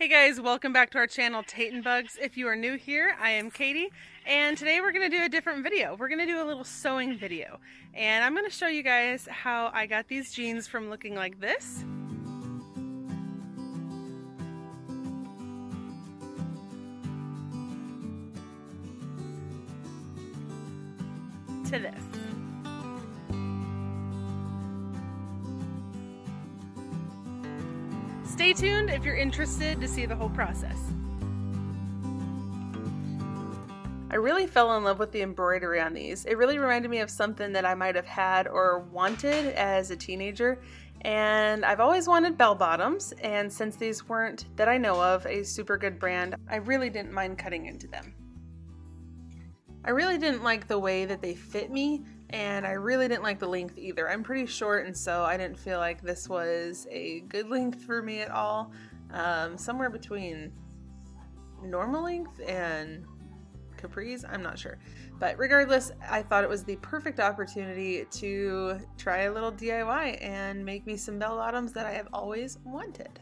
Hey guys, welcome back to our channel Tate and Bugs. If you are new here, I am Katie, and today we're going to do a different video. We're going to do a little sewing video, and I'm going to show you guys how I got these jeans from looking like this to this. Stay tuned if you're interested to see the whole process. I really fell in love with the embroidery on these. It really reminded me of something that I might have had or wanted as a teenager. And I've always wanted bell bottoms, and since these weren't, that I know of, a super good brand, I really didn't mind cutting into them. I really didn't like the way that they fit me, and I really didn't like the length either. I'm pretty short, and so I didn't feel like this was a good length for me at all. Somewhere between normal length and capris, I'm not sure. But regardless, I thought it was the perfect opportunity to try a little DIY and make me some bell bottoms that I have always wanted.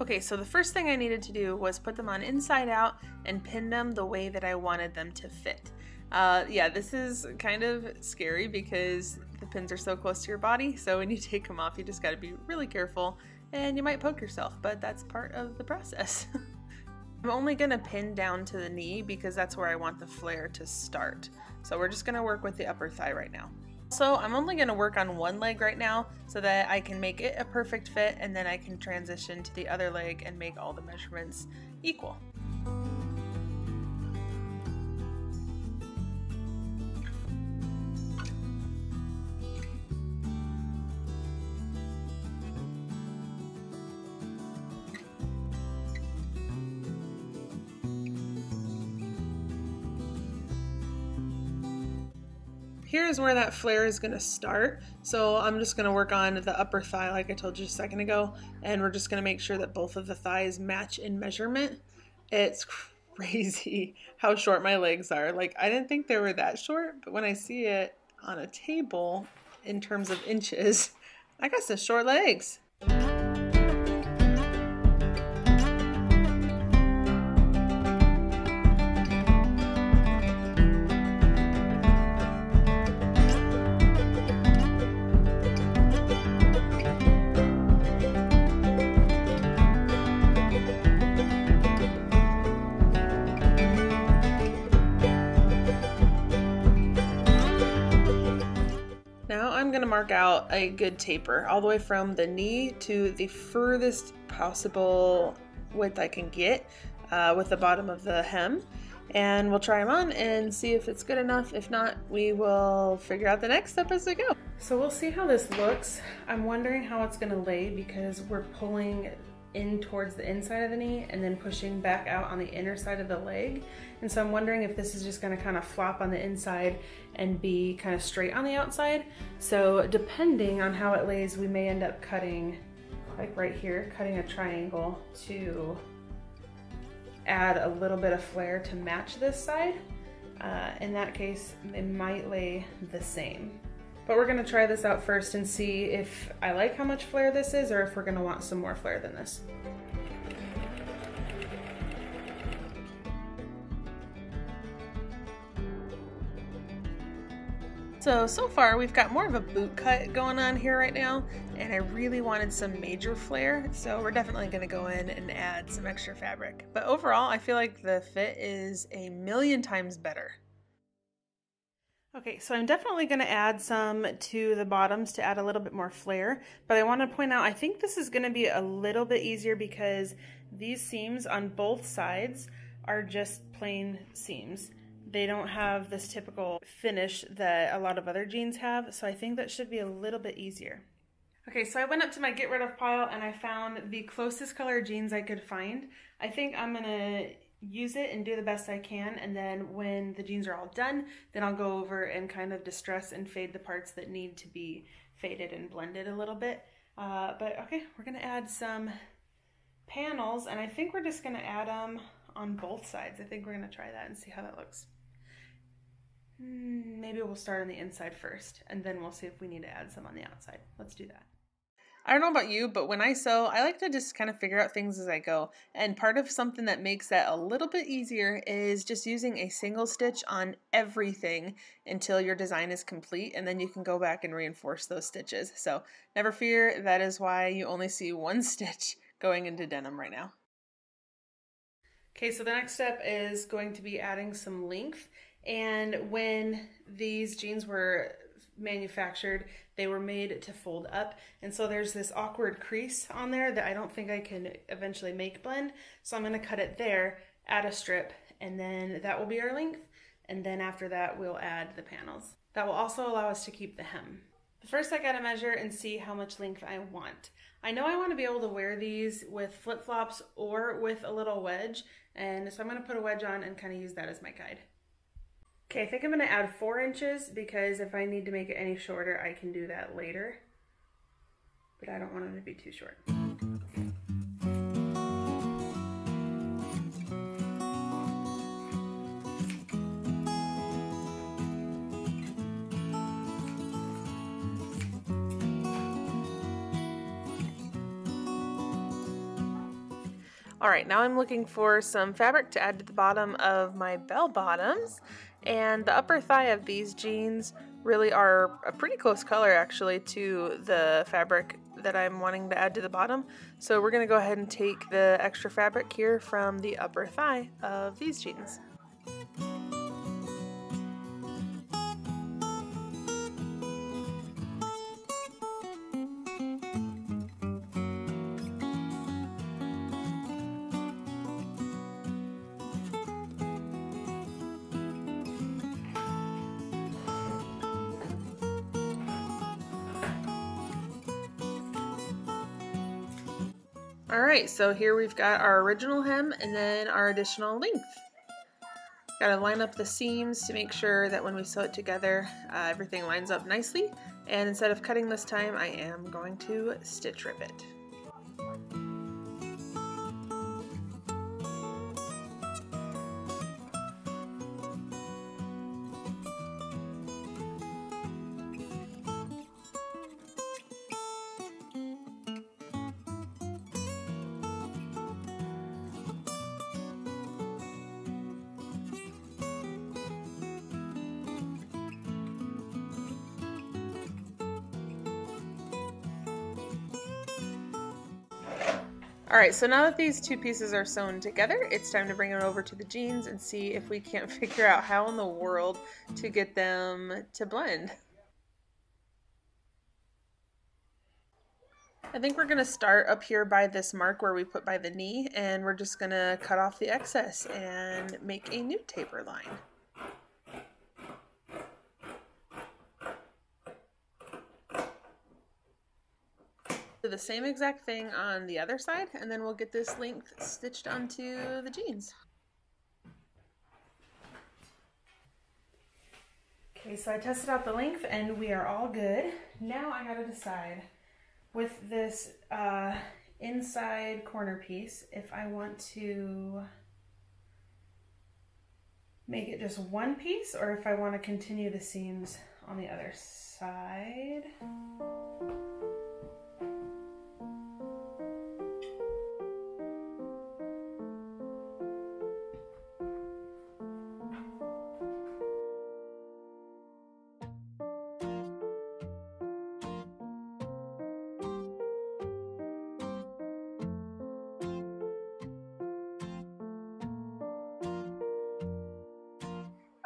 Okay, so the first thing I needed to do was put them on inside out and pin them the way that I wanted them to fit. Yeah, this is kind of scary because the pins are so close to your body, so when you take them off, you just gotta be really careful and you might poke yourself, but that's part of the process. I'm only gonna pin down to the knee because that's where I want the flare to start. So we're just gonna work with the upper thigh right now. So I'm only going to work on one leg right now so that I can make it a perfect fit, and then I can transition to the other leg and make all the measurements equal. Here's where that flare is going to start. So I'm just going to work on the upper thigh like I told you a second ago, and we're just going to make sure that both of the thighs match in measurement. It's crazy how short my legs are. Like, I didn't think they were that short, but when I see it on a table in terms of inches, I got some short legs. Now I'm going to mark out a good taper all the way from the knee to the furthest possible width I can get with the bottom of the hem, and we'll try them on and see if it's good enough. If not, we will figure out the next step as we go. So we'll see how this looks. I'm wondering how it's going to lay because we're pulling in towards the inside of the knee and then pushing back out on the inner side of the leg. And so I'm wondering if this is just going to kind of flop on the inside and be kind of straight on the outside. So depending on how it lays, we may end up cutting, like right here, cutting a triangle to add a little bit of flare to match this side. In that case, it might lay the same. But we're going to try this out first and see if I like how much flare this is or if we're going to want some more flare than this. So far we've got more of a boot cut going on here right now, and I really wanted some major flare, so we're definitely going to go in and add some extra fabric. But overall, I feel like the fit is a million times better. Okay, so I'm definitely going to add some to the bottoms to add a little bit more flare, but I want to point out I think this is going to be a little bit easier because these seams on both sides are just plain seams. They don't have this typical finish that a lot of other jeans have, so I think that should be a little bit easier. Okay, so I went up to my get rid of pile and I found the closest color jeans I could find. I think I'm going to use it and do the best I can, and then when the jeans are all done, then I'll go over and kind of distress and fade the parts that need to be faded and blended a little bit. But okay, we're going to add some panels, and I think we're just going to add them on both sides. I think we're going to try that and see how that looks. Maybe we'll start on the inside first, and then we'll see if we need to add some on the outside. Let's do that. I don't know about you, but when I sew, I like to just kind of figure out things as I go. And part of something that makes that a little bit easier is just using a single stitch on everything until your design is complete, and then you can go back and reinforce those stitches. So never fear, that is why you only see one stitch going into denim right now. Okay, so the next step is going to be adding some length. And when these jeans were manufactured, they were made to fold up, and so there's this awkward crease on there that I don't think I can eventually make blend. So I'm going to cut it there, add a strip, and then that will be our length, and then after that we'll add the panels. That will also allow us to keep the hem. First I gotta measure and see how much length I want. I know I want to be able to wear these with flip-flops or with a little wedge, and so I'm going to put a wedge on and kind of use that as my guide. Okay, I think I'm going to add 4 inches because if I need to make it any shorter, I can do that later. But I don't want them to be too short. All right, now I'm looking for some fabric to add to the bottom of my bell bottoms. And the upper thigh of these jeans really are a pretty close color actually to the fabric that I'm wanting to add to the bottom. So we're gonna go ahead and take the extra fabric here from the upper thigh of these jeans. Alright, so here we've got our original hem and then our additional length. Gotta line up the seams to make sure that when we sew it together, everything lines up nicely. And instead of cutting this time, I am going to stitch rip it. Alright, so now that these two pieces are sewn together, it's time to bring it over to the jeans and see if we can't figure out how in the world to get them to blend. I think we're going to start up here by this mark where we put by the knee, and we're just going to cut off the excess and make a new taper line. Do the same exact thing on the other side, and then we'll get this length stitched onto the jeans. Okay, so I tested out the length and we are all good. Now I gotta decide with this inside corner piece if I want to make it just one piece or if I want to continue the seams on the other side.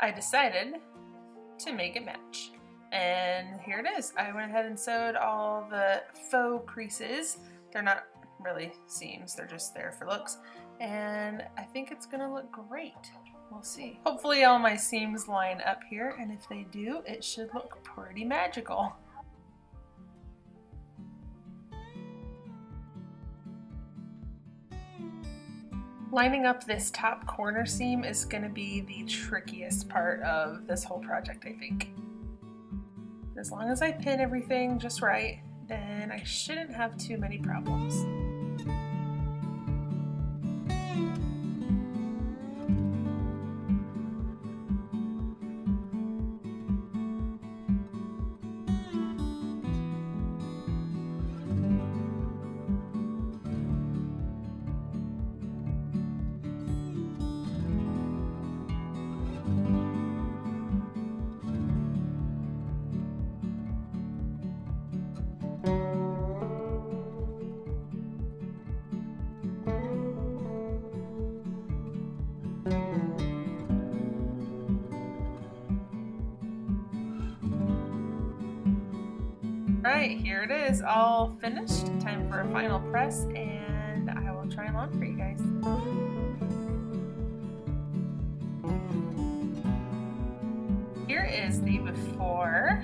I decided to make it match. And here it is. I went ahead and sewed all the faux creases. They're not really seams, they're just there for looks. And I think it's gonna look great. We'll see. Hopefully all my seams line up here, and if they do, it should look pretty magical. Lining up this top corner seam is going to be the trickiest part of this whole project, I think. As long as I pin everything just right, then I shouldn't have too many problems. right, here it is, all finished. Time for a final press, and I will try them on for you guys. Here is the before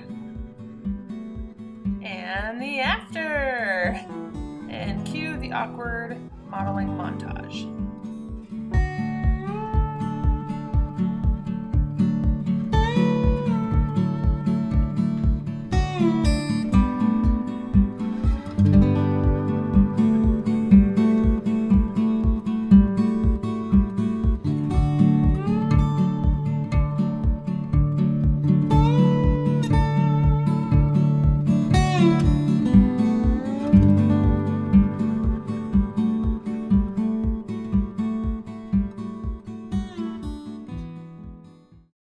and the after. And cue the awkward modeling montage.